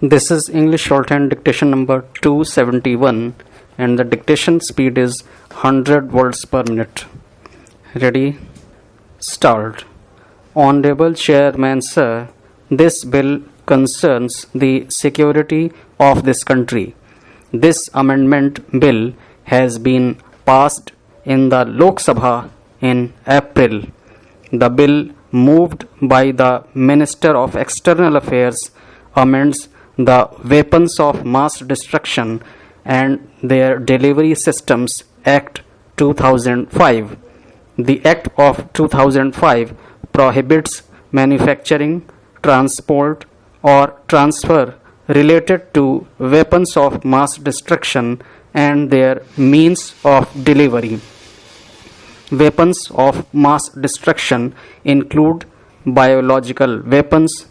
This is English shorthand dictation number 271 and the dictation speed is 100 words per minute. Ready? Start. Honorable Chairman Sir, this bill concerns the security of this country. This amendment bill has been passed in the Lok Sabha in April. The bill moved by the Minister of External Affairs amends the Weapons of Mass Destruction and Their Delivery Systems Act 2005. The Act of 2005 prohibits manufacturing, transport, or transfer related to weapons of mass destruction and their means of delivery. Weapons of mass destruction include biological weapons,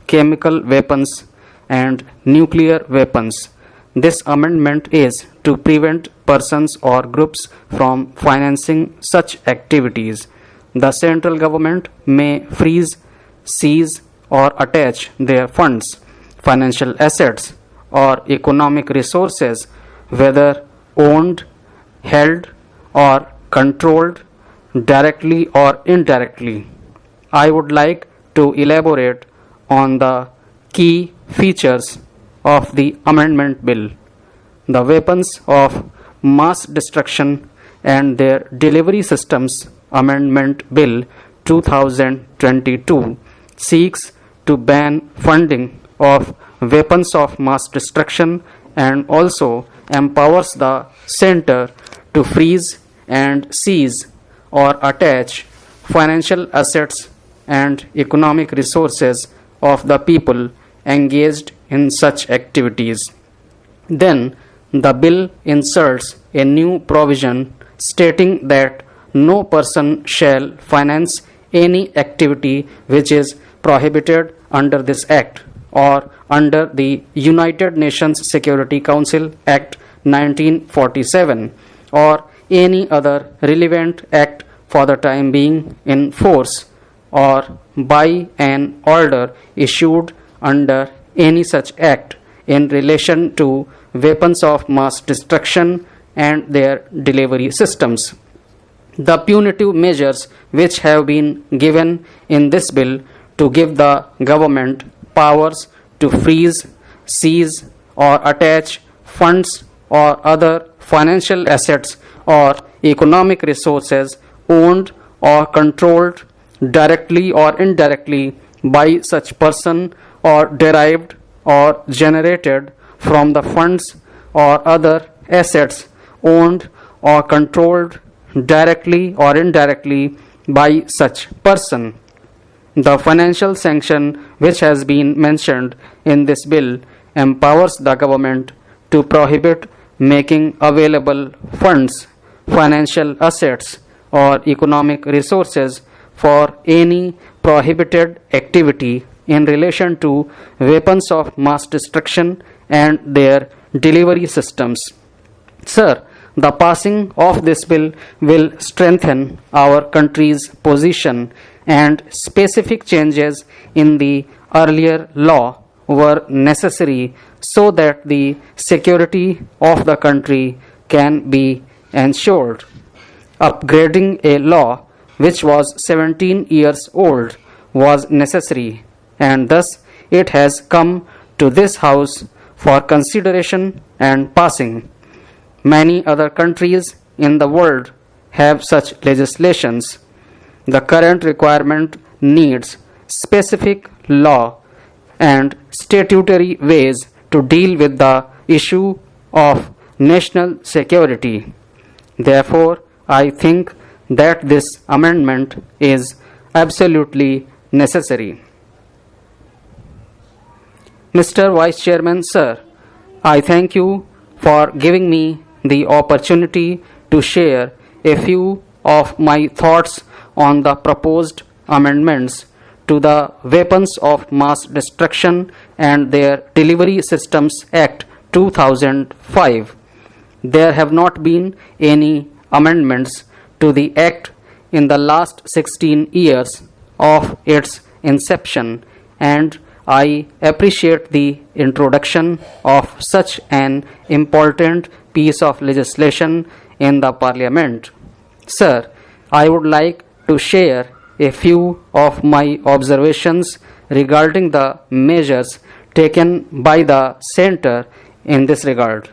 chemical weapons, and nuclear weapons. This amendment is to prevent persons or groups from financing such activities. The central government may freeze, seize, or attach their funds, financial assets, or economic resources, whether owned, held, or controlled, directly or indirectly. I would like to elaborate on the key features of the amendment bill. The Weapons of Mass Destruction and Their Delivery Systems Amendment Bill 2022 seeks to ban funding of weapons of mass destruction and also empowers the center to freeze and seize or attach financial assets and economic resources of the people engaged in such activities. Then the bill inserts a new provision stating that no person shall finance any activity which is prohibited under this Act or under the United Nations Security Council Act 1947 or any other relevant act for the time being in force or by an order issued under any such act in relation to weapons of mass destruction and their delivery systems. The punitive measures which have been given in this bill to give the government powers to freeze, seize, or attach funds or other financial assets or economic resources owned or controlled directly or indirectly by such person or derived or generated from the funds or other assets owned or controlled directly or indirectly by such person. The financial sanction which has been mentioned in this bill empowers the government to prohibit making available funds, financial assets, or economic resources for any prohibited activity in relation to weapons of mass destruction and their delivery systems. Sir, the passing of this bill will strengthen our country's position and specific changes in the earlier law were necessary so that the security of the country can be ensured. Upgrading a law which was 17 years old was necessary and thus it has come to this house for consideration and passing. Many other countries in the world have such legislations. The current requirement needs specific law and statutory ways to deal with the issue of national security. Therefore, I think that this amendment is absolutely necessary. Mr. Vice Chairman, Sir, I thank you for giving me the opportunity to share a few of my thoughts on the proposed amendments to the Weapons of Mass Destruction and Their Delivery Systems Act 2005. There have not been any amendments to the Act in the last 16 years of its inception, and I appreciate the introduction of such an important piece of legislation in the Parliament. Sir, I would like to share a few of my observations regarding the measures taken by the Centre in this regard.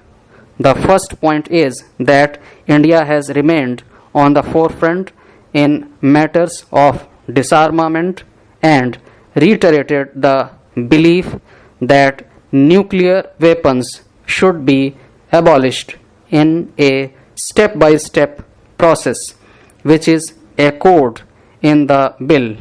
The first point is that India has remained on the forefront in matters of disarmament and reiterated the belief that nuclear weapons should be abolished in a step by step process, which is echoed in the bill.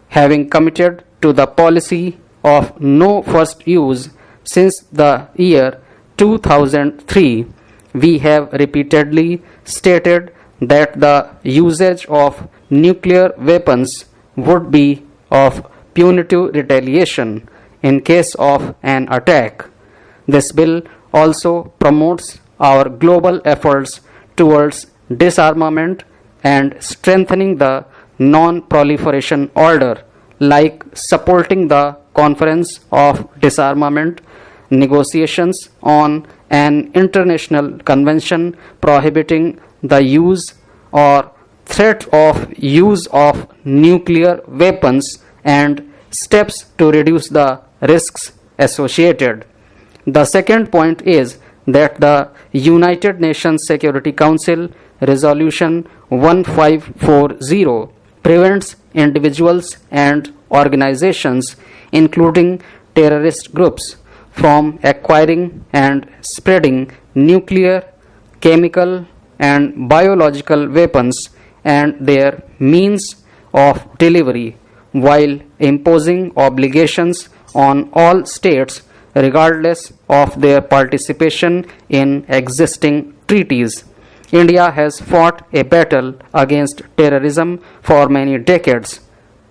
Having committed to the policy of no first use since the year 2003, we have repeatedly stated that the usage of nuclear weapons would be of punitive retaliation in case of an attack. This bill also promotes our global efforts towards disarmament and strengthening the non-proliferation order, like supporting the Conference of Disarmament negotiations on an international convention prohibiting the use or threat of use of nuclear weapons and steps to reduce the risks associated. The second point is that the United Nations Security Council Resolution 1540 prevents individuals and organizations, including terrorist groups, from acquiring and spreading nuclear, chemical, and biological weapons and their means of delivery, while imposing obligations on all states regardless of their participation in existing treaties. India has fought a battle against terrorism for many decades.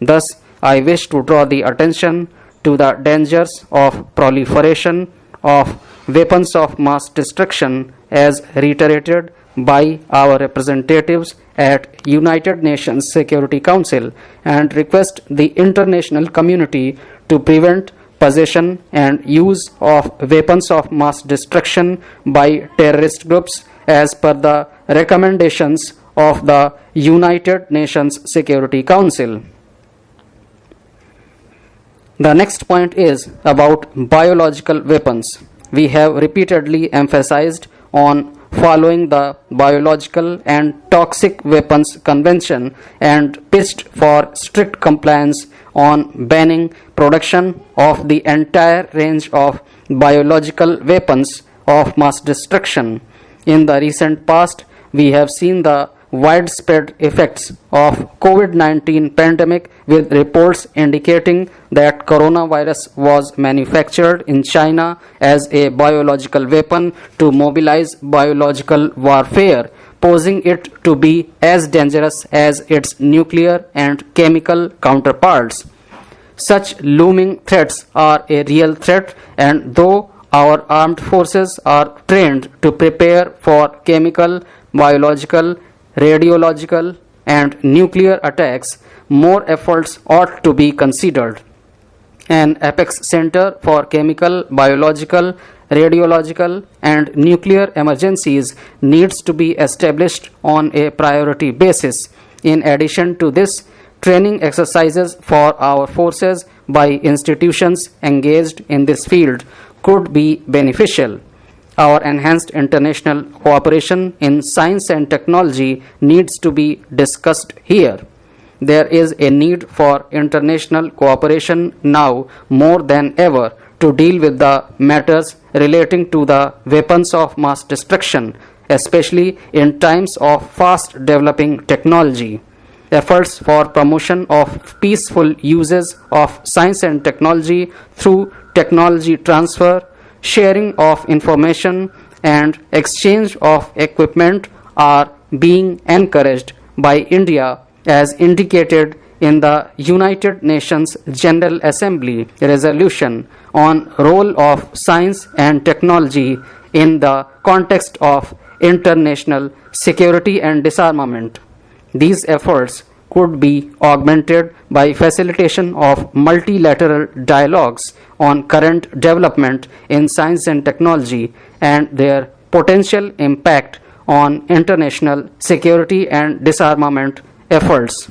Thus, I wish to draw the attention to the dangers of proliferation of weapons of mass destruction as reiterated by our representatives at United Nations Security Council, and request the international community to prevent possession and use of weapons of mass destruction by terrorist groups as per the recommendations of the United Nations Security Council. The next point is about biological weapons. We have repeatedly emphasized on following the Biological and Toxic Weapons Convention and pitched for strict compliance on banning production of the entire range of biological weapons of mass destruction. In the recent past, we have seen the widespread effects of COVID-19 pandemic, with reports indicating that coronavirus was manufactured in China as a biological weapon to mobilize biological warfare, posing it to be as dangerous as its nuclear and chemical counterparts. Such looming threats are a real threat, and though our armed forces are trained to prepare for chemical, biological, radiological, and nuclear attacks, more efforts ought to be considered. An apex center for chemical, biological, radiological, and nuclear emergencies needs to be established on a priority basis. In addition to this, training exercises for our forces by institutions engaged in this field could be beneficial. Our enhanced international cooperation in science and technology needs to be discussed here. There is a need for international cooperation now more than ever to deal with the matters relating to the weapons of mass destruction, especially in times of fast developing technology. Efforts for promotion of peaceful uses of science and technology through technology transfer, sharing of information, and exchange of equipment are being encouraged by India, as indicated in the United Nations General Assembly resolution on role of science and technology in the context of international security and disarmament. These efforts could be augmented by facilitation of multilateral dialogues on current development in science and technology and their potential impact on international security and disarmament efforts.